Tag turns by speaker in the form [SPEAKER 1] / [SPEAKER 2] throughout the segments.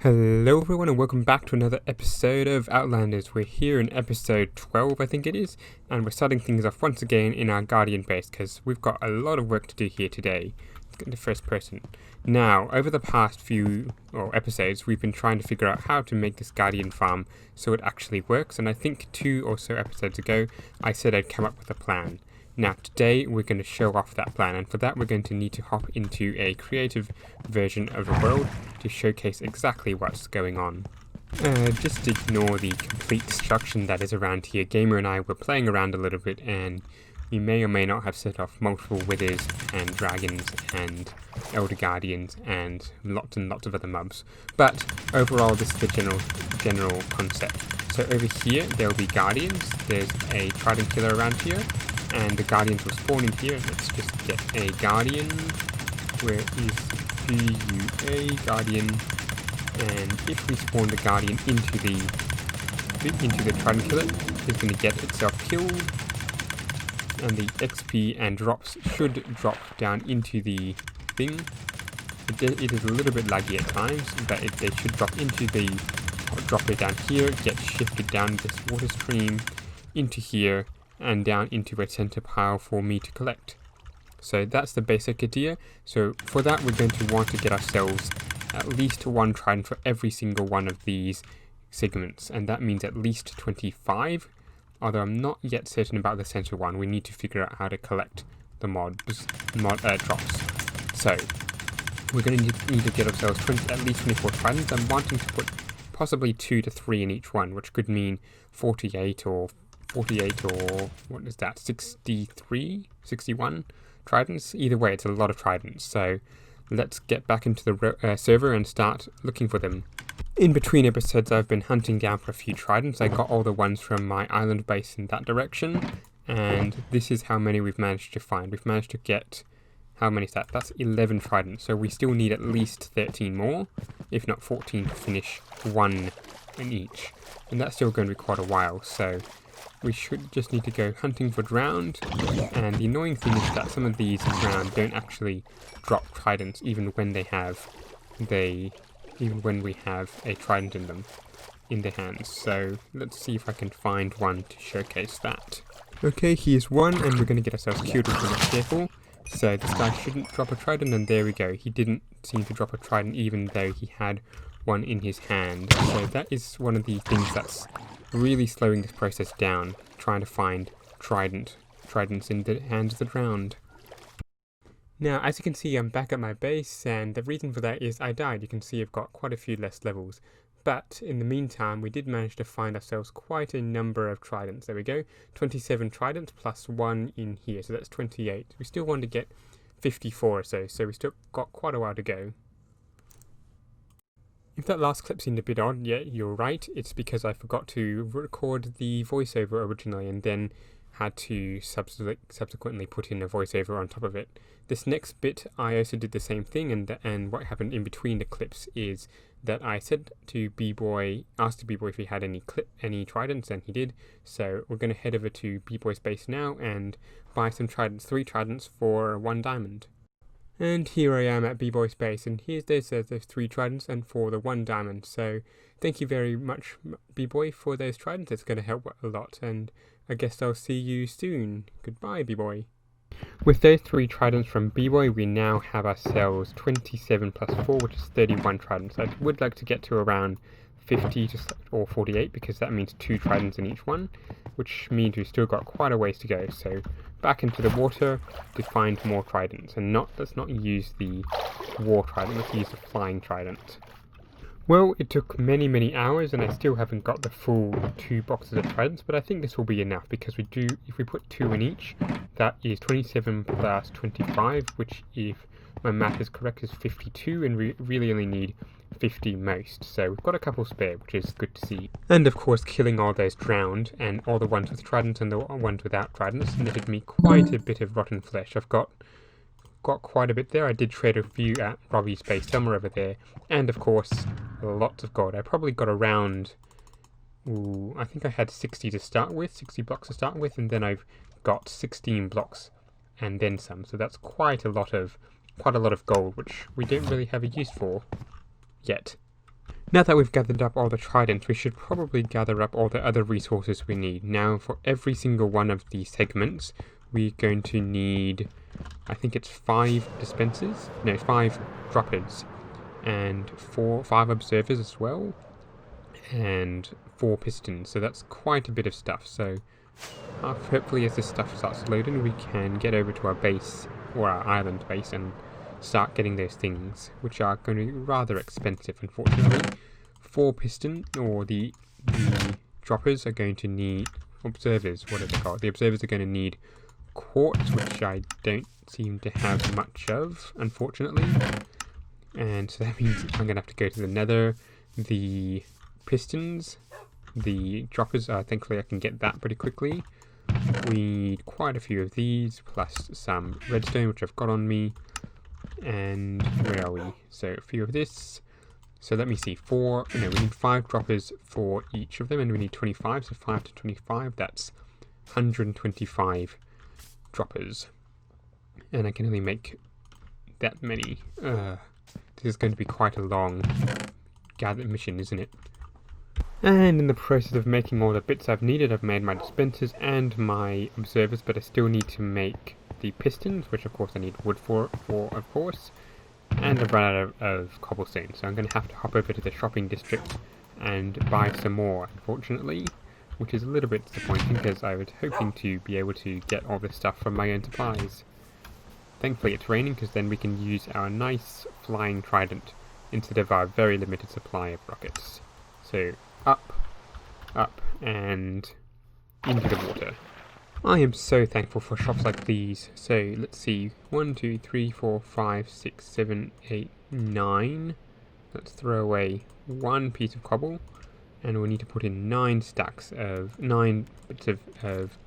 [SPEAKER 1] Hello everyone and welcome back to another episode of Outlanders. We're here in episode 12 I think it is, and we're starting things off once again in our Guardian base because we've got a lot of work to do here today. Let's get into first person. Now, over the past few episodes we've been trying to figure out how to make this Guardian farm so it actually works, and I think 2 or so episodes ago I said I'd come up with a plan. Now today we're going to show off that plan, and for that we're going to need to hop into a creative version of the world to showcase exactly what's going on. Just ignore the complete destruction that is around here. Gamer and I were playing around a little bit and we may or may not have set off multiple withers and dragons and elder guardians and lots of other mobs. But overall this is the general concept. So over here there will be guardians, there's a trident killer around here, and the guardians will spawn in here. Let's just get a guardian. Where is GUA guardian? And if we spawn the guardian into the trident killer, it's going to get itself killed, and the XP and drops should drop down into the thing. It is a little bit laggy at times, but they should drop into the drop it down here, get shifted down this water stream into here, and down into a center pile for me to collect. So that's the basic idea. So for that we're going to want to get ourselves at least one trident for every single one of these segments, and that means at least 25, although I'm not yet certain about the center one. We need to figure out how to collect the drops. So we're going to need to get ourselves at least 24 tridents. I'm wanting to put possibly 2 to 3 in each one, which could mean 48 or what is that, 63, 61 tridents. Either way, it's a lot of tridents, so let's get back into the server and start looking for them. In between episodes I've been hunting down for a few tridents. I got all the ones from my island base in that direction, and this is how many we've managed to find. We've managed to get, how many is that? That's 11 tridents, so we still need at least 13 more, if not 14 to finish one in each, and that's still going to be quite a while, so we should just need to go hunting for drowned. And the annoying thing is that some of these drowned don't actually drop tridents even when we have a trident in them in their hands. So let's see if I can find one to showcase that. Okay, here's one, and we're going to get ourselves killed if we're not careful. So this guy shouldn't drop a trident, and there we go. He didn't seem to drop a trident even though he had one in his hand. So that is one of the things that's really slowing this process down, trying to find tridents in the hands of the drowned. Now, as you can see, I'm back at my base, and the reason for that is I died. You can see I've got quite a few less levels, but in the meantime we did manage to find ourselves quite a number of tridents. There we go, 27 tridents plus 1 in here, so that's 28. We still want to get 54 or so we still got quite a while to go. If that last clip seemed a bit odd, yeah, you're right. It's because I forgot to record the voiceover originally and then had to subsequently put in a voiceover on top of it. This next bit, I also did the same thing, and what happened in between the clips is that I said to B-Boy, asked B-Boy if he had any tridents, and he did. So we're going to head over to B-Boy's base now and buy some tridents, 3 tridents for 1 diamond. And here I am at B-Boy's base, and here's those 3 tridents and for the 1 diamond. So thank you very much, B-Boy, for those tridents. It's going to help a lot, and I guess I'll see you soon. Goodbye, B-Boy. With those 3 tridents from B-Boy, we now have ourselves 27 plus 4, which is 31 tridents. I would like to get to around 50 or 48, because that means 2 tridents in each one, which means we've still got quite a ways to go. So back into the water to find more tridents, and let's not use the war trident, let's use the flying trident. Well, it took many hours and I still haven't got the full 2 boxes of tridents, but I think this will be enough, because if we put 2 in each, that is 27 plus 25, which, if my math is correct, is 52, and we really only need 50 most, so we've got a couple spare, which is good to see. And of course, killing all those drowned and all the ones with tridents and the ones without tridents netted me quite a bit of rotten flesh. I've got quite a bit there. I did trade a few at Robbie's base somewhere over there, and of course lots of gold. I probably got around, I think I had 60 to start with, 60 blocks to start with, and then I've got 16 blocks and then some, so that's quite a lot of gold, which we don't really have a use for yet. Now that we've gathered up all the tridents, we should probably gather up all the other resources we need. Now, for every single one of these segments, we're going to need, I think it's 5 dispensers, no, 5 droppers, and 5 observers as well, and 4 pistons. So that's quite a bit of stuff. So hopefully as this stuff starts loading, we can get over to our base, or our island base, and start getting those things, which are going to be rather expensive, unfortunately. 4 piston, or the droppers are going to need observers. What are they called? The observers are going to need quartz, which I don't seem to have much of, unfortunately. And so that means I'm going to have to go to the nether. The pistons, the droppers, thankfully I can get that pretty quickly. We need quite a few of these, plus some redstone, which I've got on me. And where are we? So a few of this. So let me see, we need 5 droppers for each of them, and we need 25, so 5 to 25, that's 125 droppers. And I can only make that many. This is going to be quite a long gather mission, isn't it? And in the process of making all the bits I've needed, I've made my dispensers and my observers, but I still need to make the pistons, which of course I need wood for of course, and I've run out of cobblestone, so I'm going to have to hop over to the shopping district and buy some more, unfortunately, which is a little bit disappointing because I was hoping to be able to get all this stuff from my own supplies. Thankfully it's raining, because then we can use our nice flying trident instead of our very limited supply of rockets. So up, and into the water. I am so thankful for shops like these. So let's see, 1, 2, 3, 4, 5, 6, 7, 8, 9. Let's throw away 1 piece of cobble, and we'll need to put in 9 bits of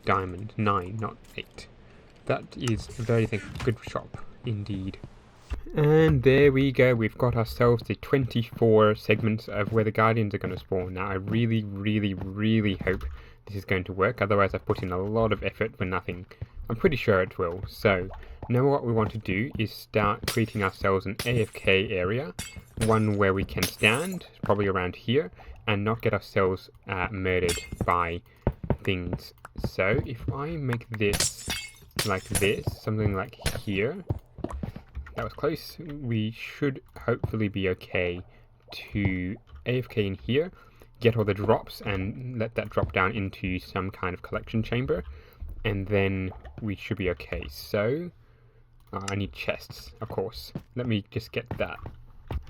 [SPEAKER 1] diamond. 9, not 8. That is a very good shop indeed. And there we go, we've got ourselves the 24 segments of where the Guardians are going to spawn. Now I really, really, really hope this is going to work, otherwise I've put in a lot of effort for nothing. I'm pretty sure it will. So now what we want to do is start creating ourselves an AFK area, one where we can stand, probably around here, and not get ourselves murdered by things. So if I make this like this, something like here, that was close, we should hopefully be okay to AFK in here, get all the drops and let that drop down into some kind of collection chamber, and then we should be okay. So I need chests, of course. Let me just get that.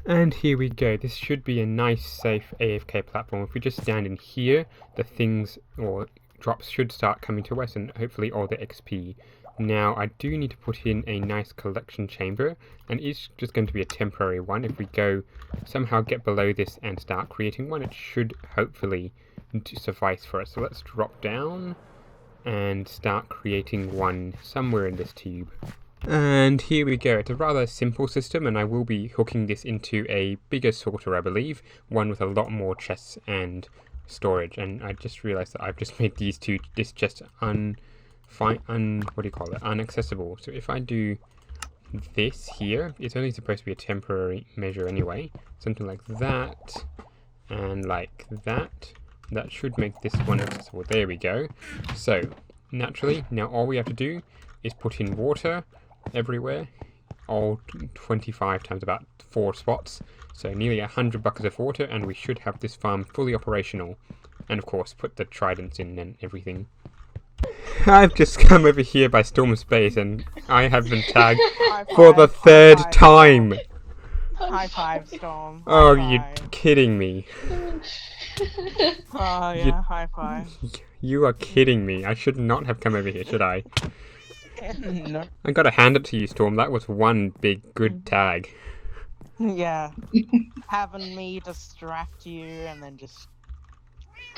[SPEAKER 1] And here we go. This should be a nice safe AFK platform. If we just stand in here, the things or drops should start coming to us, and hopefully all the XP. Now I do need to put in a nice collection chamber, and it's just going to be a temporary one. If we go somehow get below this and start creating one, it should hopefully suffice for us. So let's drop down and start creating one somewhere in this tube. And here we go. It's a rather simple system, and I will be hooking this into a bigger sorter, I believe, one with a lot more chests and storage. And I just realized that I've just made this chest unaccessible. So if I do this here, it's only supposed to be a temporary measure anyway, something like that and like that. That should make this one accessible. There we go. So naturally now all we have to do is put in water everywhere, all 25 times about 4 spots, so nearly 100 buckets of water, and we should have this farm fully operational. And of course put the tridents in and everything. I've just come over here by Storm Space, and I have been tagged for the 3rd time.
[SPEAKER 2] High five, Storm.
[SPEAKER 1] Oh, you're kidding me.
[SPEAKER 2] Oh yeah, high five.
[SPEAKER 1] You are kidding me. I should not have come over here, should I?
[SPEAKER 2] No.
[SPEAKER 1] I gotta hand it to you, Storm. That was one big good tag.
[SPEAKER 2] Yeah. Having me distract you and then just...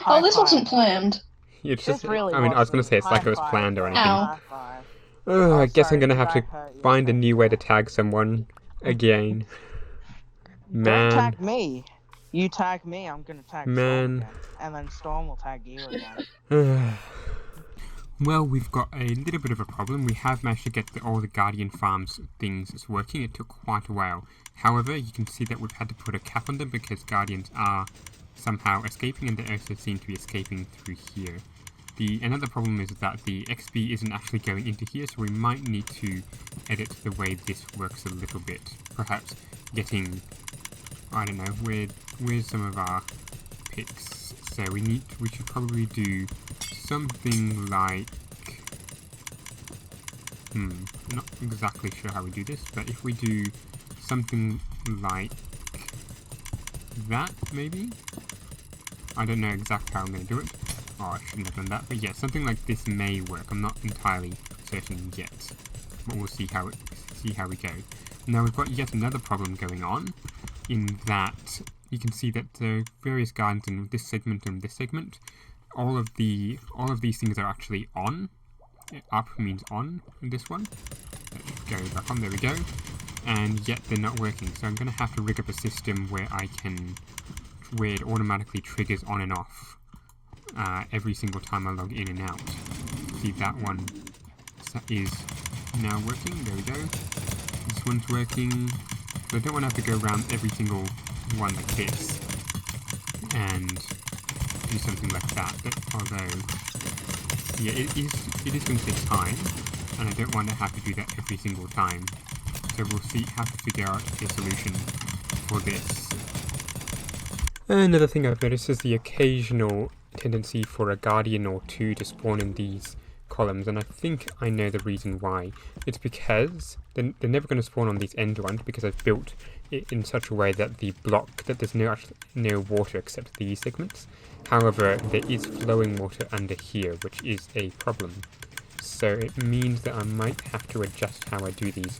[SPEAKER 3] Oh, this wasn't planned.
[SPEAKER 1] It's
[SPEAKER 2] This
[SPEAKER 1] just,
[SPEAKER 2] really
[SPEAKER 1] I mean, I was gonna
[SPEAKER 2] wasn't.
[SPEAKER 1] say it's like it was
[SPEAKER 2] High
[SPEAKER 1] planned or
[SPEAKER 2] five.
[SPEAKER 1] anything.
[SPEAKER 3] Ow.
[SPEAKER 2] High five.
[SPEAKER 1] Oh, I guess I'm
[SPEAKER 2] sorry,
[SPEAKER 1] gonna
[SPEAKER 2] did
[SPEAKER 1] have
[SPEAKER 2] I
[SPEAKER 1] to
[SPEAKER 2] hurt you?
[SPEAKER 1] find a new way to tag someone again.
[SPEAKER 2] Don't
[SPEAKER 1] Man.
[SPEAKER 2] tag me. You tag me, I'm gonna tag
[SPEAKER 1] Man.
[SPEAKER 2] Storm again. And then Storm will tag you again.
[SPEAKER 1] Well, we've got a little bit of a problem. We have managed to get all the Guardian Farms things working. It took quite a while. However, you can see that we've had to put a cap on them because Guardians are somehow escaping, and they also seem to be escaping through here. Another problem is that the XP isn't actually going into here, so we might need to edit the way this works a little bit. Perhaps getting, I don't know, where's some of our picks? So we should probably do something like, not exactly sure how we do this, but if we do something like that, maybe? I don't know exactly how I'm going to do it. Oh, I shouldn't have done that, but yeah, something like this may work. I'm not entirely certain yet, but we'll see how we go. Now we've got yet another problem going on, in that you can see that there are various guards in this segment and this segment. All of these things are actually on. Up means on in this one. Let's go back on, there we go. And yet they're not working, so I'm going to have to rig up a system where it automatically triggers on and off every single time I log in and out. See, that one is now working, there we go. This one's working, so I don't want to have to go around every single one like this and do something like that, but although, yeah, it is going to take time, and I don't want to have to do that every single time. So we'll have to figure out a solution for this. Another thing I've noticed is the occasional tendency for a Guardian or two to spawn in these columns, and I think I know the reason why. It's because they're never going to spawn on these end ones, because I've built it in such a way that there's no water except these segments. However, there is flowing water under here, which is a problem. So it means that I might have to adjust how I do these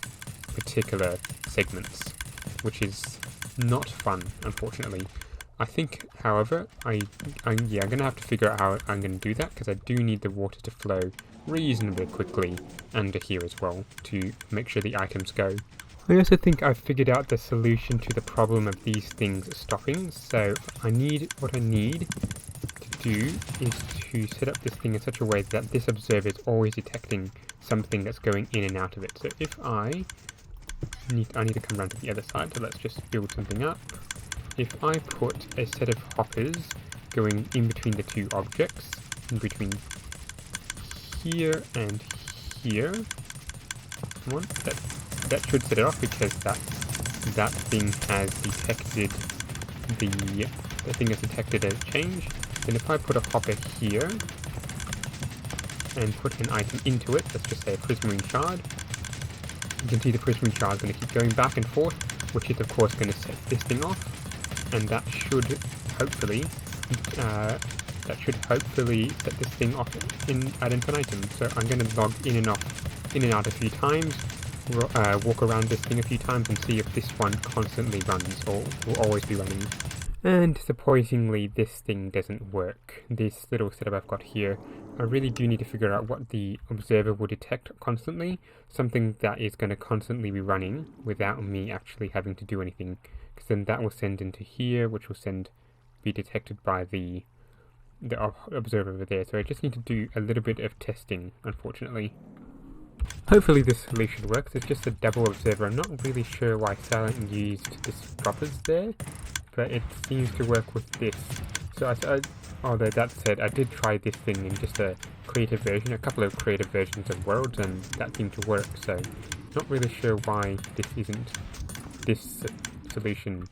[SPEAKER 1] particular segments, which is not fun, unfortunately. I think, however, I'm going to have to figure out how I'm going to do that, because I do need the water to flow reasonably quickly under here as well, to make sure the items go. I also think I've figured out the solution to the problem of these things stopping, so what I need to do is to set up this thing in such a way that this observer is always detecting something that's going in and out of it. So if I need to come around to the other side, so let's just build something up. If I put a set of hoppers going in between the two objects, in between here and here, come on, that should set it off, because that thing has detected the thing has detected a change. Then if I put a hopper here and put an item into it, let's just say a prismarine shard, you can see the prismarine shard is going to keep going back and forth, which is of course going to set this thing off, and that should hopefully set this thing off at infinitum. So I'm going to log in and out a few times, walk around this thing a few times and see if this one constantly runs or will always be running. And disappointingly, this thing doesn't work. This little setup I've got here, I really do need to figure out what the observer will detect constantly, something that is going to constantly be running without me actually having to do anything, because then that will send into here, which will be detected by the observer over there. So I just need to do a little bit of testing, unfortunately. Hopefully this solution works. It's just a double observer. I'm not really sure why Silent used this droppers there, but it seems to work with this. So although that said, I did try this thing in just a couple of creative versions of Worlds, and that seemed to work, so not really sure why this solution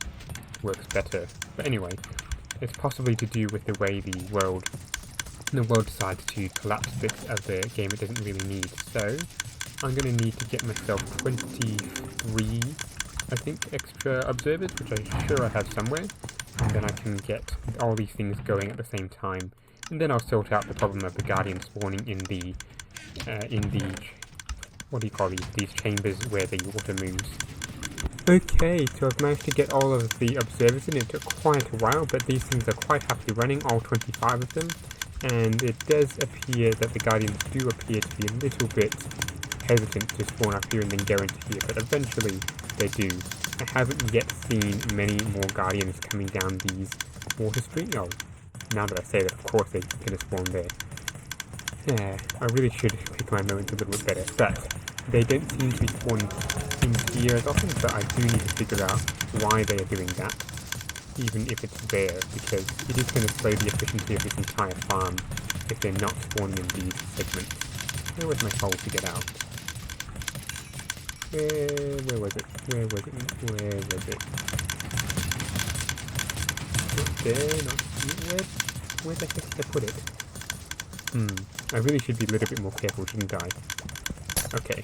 [SPEAKER 1] works better. But anyway, it's possibly to do with the way the world decides to collapse bits of the game it doesn't really need. So I'm going to need to get myself 23, I think, extra observers, which I'm sure I have somewhere, and then I can get all these things going at the same time, and then I'll sort out the problem of the Guardian spawning in the what do you call these chambers where the water moves. Okay, so I've managed to get all of the observers in. It took quite a while, but these things are quite happily running, all 25 of them, and it does appear that the Guardians do appear to be a little bit hesitant to spawn up here and then go into here, but eventually they do. I haven't yet seen many more Guardians coming down these water streams. Oh, now that I say that, of course they're going to spawn there. Yeah, I really should pick my moments a little bit better, but they don't seem to be spawning in here as often, but I do need to figure out why they are doing that, even if it's there, because it is going to slow the efficiency of this entire farm if they're not spawning in these segments. Where was my hole to get out? Where was it? Where was it? Where was it? Not there, not... Where the heck did I put it? I really should be a little bit more careful, shouldn't I? Okay,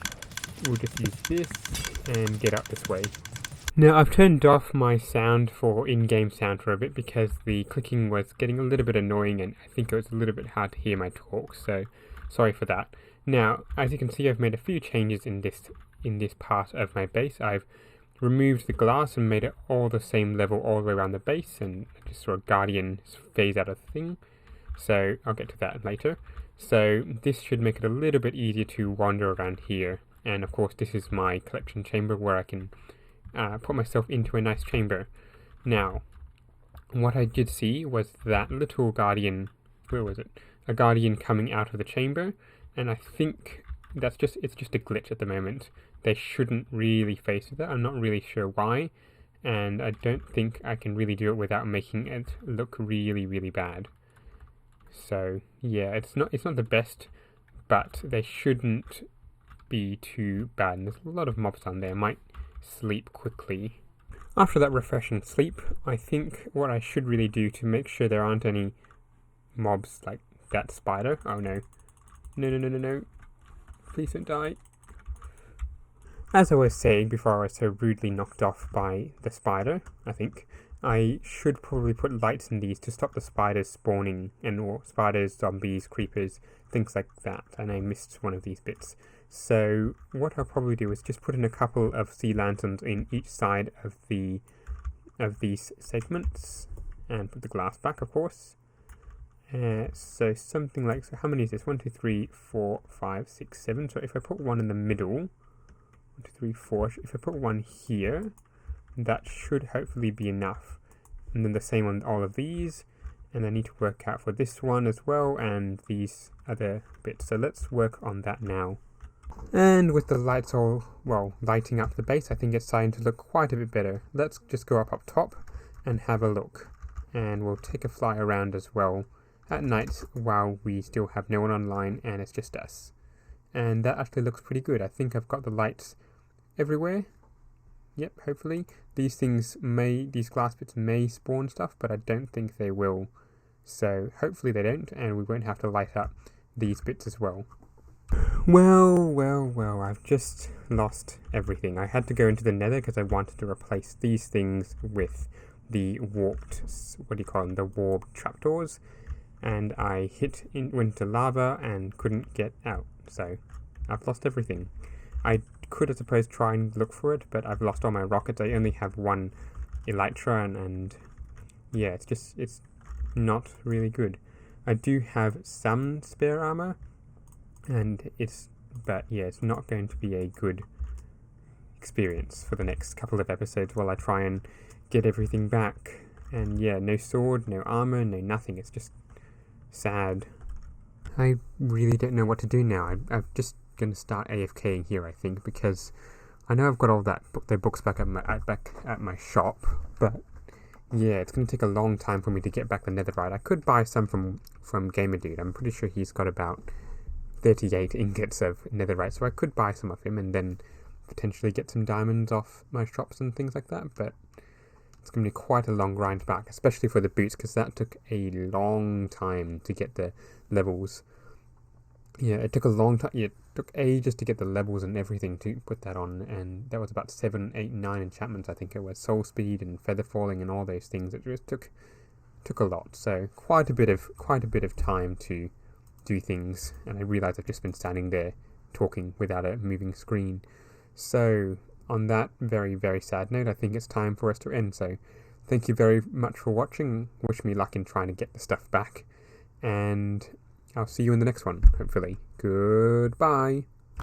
[SPEAKER 1] we'll just use this and get up this way. Now, I've turned off my sound for in-game sound for a bit because the clicking was getting a little bit annoying and I think it was a little bit hard to hear my talk, so sorry for that. Now, as you can see, I've made a few changes in this part of my base. I've removed the glass and made it all the same level all the way around the base and just sort of guardian phase out of the thing. So I'll get to that later. So this should make it a little bit easier to wander around here. And of course this is my collection chamber where I can put myself into a nice chamber. Now, what I did see was that little guardian, where was it? A guardian coming out of the chamber. And I think it's just a glitch at the moment. They shouldn't really face that. I'm not really sure why. And I don't think I can really do it without making it look really, really bad. So yeah, it's not the best, but they shouldn't be too bad. And there's a lot of mobs down there. I might sleep quickly. After that refreshing sleep, I think what I should really do to make sure there aren't any mobs like that spider. Oh no. No. Please don't die. As I was saying before I was so rudely knocked off by the spider, I think, I should probably put lights in these to stop the spiders spawning, or spiders, zombies, creepers, things like that, and I missed one of these bits. So what I'll probably do is just put in a couple of sea lanterns in each side of these segments, and put the glass back, of course. So something like, so how many is this? 1, 2, 3, 4, 5, 6, 7. So if I put one in the middle, 1, 2, 3, 4, if I put one here, that should hopefully be enough. And then the same on all of these. And I need to work out for this one as well, and these other bits. So let's work on that now. And with the lights all, well, lighting up the base, I think it's starting to look quite a bit better. Let's just go up top and have a look. And we'll take a fly around as well at night while we still have no one online and it's just us. And that actually looks pretty good. I think I've got the lights everywhere. Yep, hopefully. These glass bits may spawn stuff, but I don't think they will. So hopefully they don't, and we won't have to light up these bits as well. Well, I've just lost everything. I had to go into the nether because I wanted to replace these things with the warped, the warped trapdoors. And I went into lava and couldn't get out. So I've lost everything. I could, I suppose, try and look for it, but I've lost all my rockets. I only have one elytra, and yeah, it's not really good. I do have some spare armor, and it's not going to be a good experience for the next couple of episodes while I try and get everything back. And yeah, no sword, no armor, no nothing. It's just sad. I really don't know what to do now. I'm just going to start AFKing here, I think, because I know I've got all the books back at my shop, but yeah, it's going to take a long time for me to get back the netherite. I could buy some from Gamer Dude. I'm pretty sure he's got about 38 ingots of netherite, so I could buy some of him and then potentially get some diamonds off my shops and things like that, but it's going to be quite a long grind back, especially for the boots, because that took a long time to get the levels. Yeah, it took a long time. Yeah, it took ages to get the levels and everything to put that on, and that was about 7, 8, 9 enchantments, I think it was. Soul speed and feather falling and all those things. It just took a lot. So quite a bit of time to do things, and I realised I've just been standing there talking without a moving screen. So on that very, very sad note, I think it's time for us to end. So thank you very much for watching. Wish me luck in trying to get the stuff back, and I'll see you in the next one, hopefully. Goodbye.